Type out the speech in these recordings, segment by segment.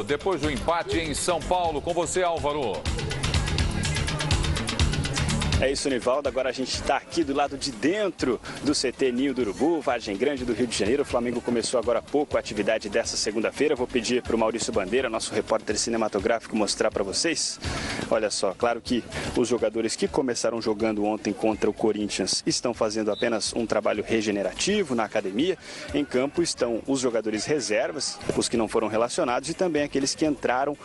Depois do empate em São Paulo, com você, Álvaro. É isso, Nivaldo. Agora a gente está aqui do lado de dentro do CT Ninho do Urubu, Vargem Grande do Rio de Janeiro. O Flamengo começou agora há pouco a atividade dessa segunda-feira. Vou pedir para o Maurício Bandeira, nosso repórter cinematográfico, mostrar para vocês. Olha só, claro que os jogadores que começaram jogando ontem contra o Corinthians estão fazendo apenas um trabalho regenerativo na academia. Em campo estão os jogadores reservas, os que não foram relacionados, e também aqueles que entraram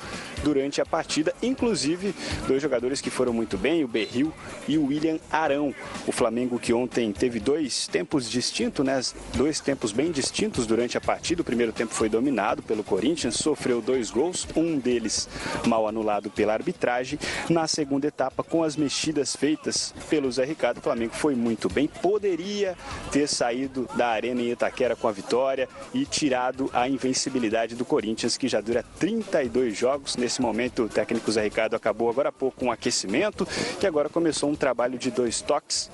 durante a partida, inclusive dois jogadores que foram muito bem, o Berril e o William Arão. O Flamengo, que ontem teve dois tempos distintos, né? Dois tempos bem distintos durante a partida. O primeiro tempo foi dominado pelo Corinthians, sofreu 2 gols, um deles mal anulado pela arbitragem. Na segunda etapa, com as mexidas feitas pelo Zé Ricardo, o Flamengo foi muito bem. Poderia ter saído da arena em Itaquera com a vitória e tirado a invencibilidade do Corinthians, que já dura 32 jogos. Nesse momento, o técnico Zé Ricardo acabou agora há pouco com um aquecimento, que agora começou um trabalho de 2 toques.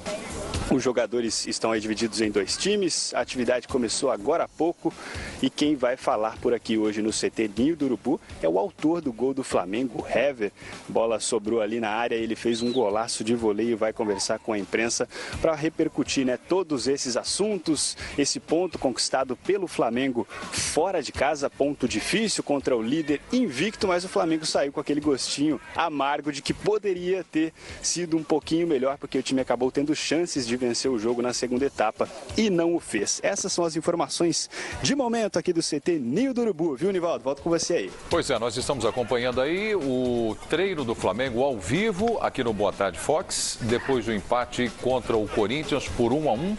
Os jogadores estão aí divididos em 2 times, a atividade começou agora há pouco e quem vai falar por aqui hoje no CT Ninho do Urubu é o autor do gol do Flamengo, o Hever. Bola sobrou ali na área, ele fez um golaço de voleio e vai conversar com a imprensa para repercutir, né, todos esses assuntos, esse ponto conquistado pelo Flamengo fora de casa, ponto difícil contra o líder invicto, mas o Flamengo saiu com aquele gostinho amargo de que poderia ter sido um pouquinho melhor, porque o time acabou tendo chances de vencer o jogo na segunda etapa e não o fez. Essas são as informações de momento aqui do CT Ninho do Urubu, viu, Nivaldo? Volto com você aí. Pois é, nós estamos acompanhando aí o treino do Flamengo ao vivo aqui no Boa Tarde Fox, depois do empate contra o Corinthians por 1-1.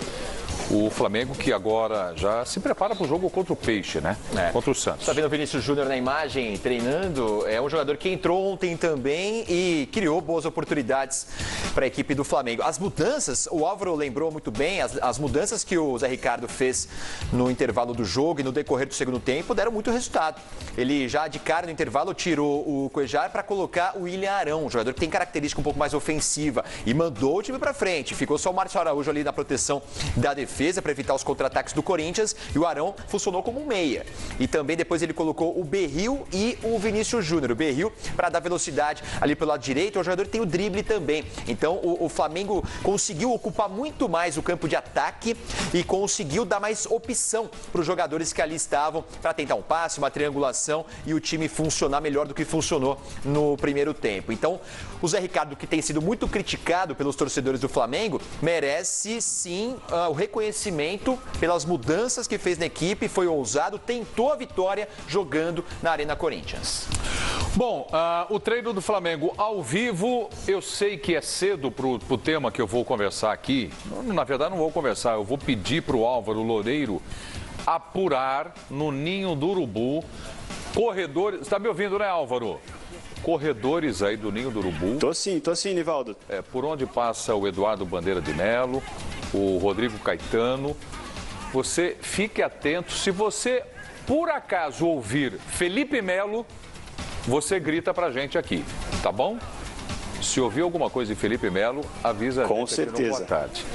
O Flamengo que agora já se prepara para o jogo contra o Peixe, né? Contra o Santos. Está vendo o Vinícius Júnior na imagem, treinando? É um jogador que entrou ontem também e criou boas oportunidades para a equipe do Flamengo. As mudanças, o Álvaro lembrou muito bem, as mudanças que o Zé Ricardo fez no intervalo do jogo e no decorrer do segundo tempo deram muito resultado. Ele já de cara no intervalo tirou o Cuéllar para colocar o William Arão, um jogador que tem característica um pouco mais ofensiva, e mandou o time para frente. Ficou só o Márcio Araújo ali na proteção da defesa para evitar os contra-ataques do Corinthians, e o Arão funcionou como um meia. E também depois ele colocou o Berril e o Vinícius Júnior. O Berril para dar velocidade ali pelo lado direito, o jogador tem o drible também. Então o Flamengo conseguiu ocupar muito mais o campo de ataque e conseguiu dar mais opção para os jogadores que ali estavam para tentar um passe, uma triangulação e o time funcionar melhor do que funcionou no primeiro tempo. Então o Zé Ricardo, que tem sido muito criticado pelos torcedores do Flamengo, merece sim o reconhecimento pelas mudanças que fez na equipe, foi ousado, tentou a vitória jogando na Arena Corinthians. Bom, o treino do Flamengo ao vivo, eu sei que é cedo para o tema que eu vou conversar aqui. Na verdade, não vou conversar, eu vou pedir para o Álvaro Loureiro apurar no Ninho do Urubu corredores. Está me ouvindo, né, Álvaro? Corredores aí do Ninho do Urubu. Tô sim, Nivaldo. Por onde passa o Eduardo Bandeira de Melo, o Rodrigo Caetano. Você fique atento. Se você, por acaso, ouvir Felipe Melo, você grita pra gente aqui, tá bom? Se ouvir alguma coisa de Felipe Melo, avisa a gente. Com certeza. Aqui no Boa Tarde.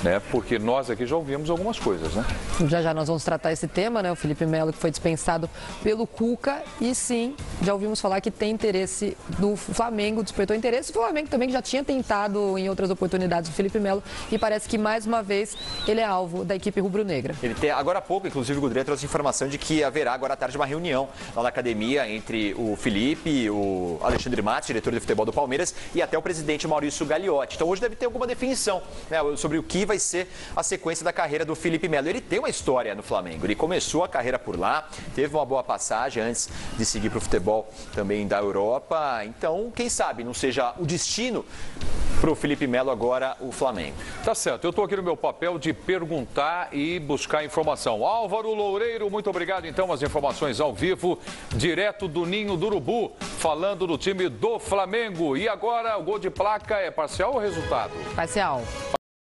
Né? Porque nós aqui já ouvimos algumas coisas, né? Já nós vamos tratar esse tema, né? O Felipe Melo, que foi dispensado pelo Cuca, e sim, já ouvimos falar que tem interesse do Flamengo, despertou interesse. O Flamengo também, que já tinha tentado em outras oportunidades o Felipe Melo, e parece que mais uma vez ele é alvo da equipe rubro-negra. Ele tem, agora há pouco, inclusive, o Gudré trouxe informação de que haverá agora à tarde uma reunião lá na academia entre o Felipe, o Alexandre Matos, diretor de futebol do Palmeiras, e até o presidente Maurício Gagliotti. Então hoje deve ter alguma definição, né, sobre o que vai ser a sequência da carreira do Felipe Melo. Ele tem uma história no Flamengo, ele começou a carreira por lá, teve uma boa passagem antes de seguir para o futebol também da Europa. Então, quem sabe não seja o destino para o Felipe Melo agora o Flamengo. Tá certo, eu estou aqui no meu papel de perguntar e buscar informação. Álvaro Loureiro, muito obrigado então, as informações ao vivo, direto do Ninho do Urubu, falando do time do Flamengo. E agora o gol de placa é parcial ou resultado? Parcial.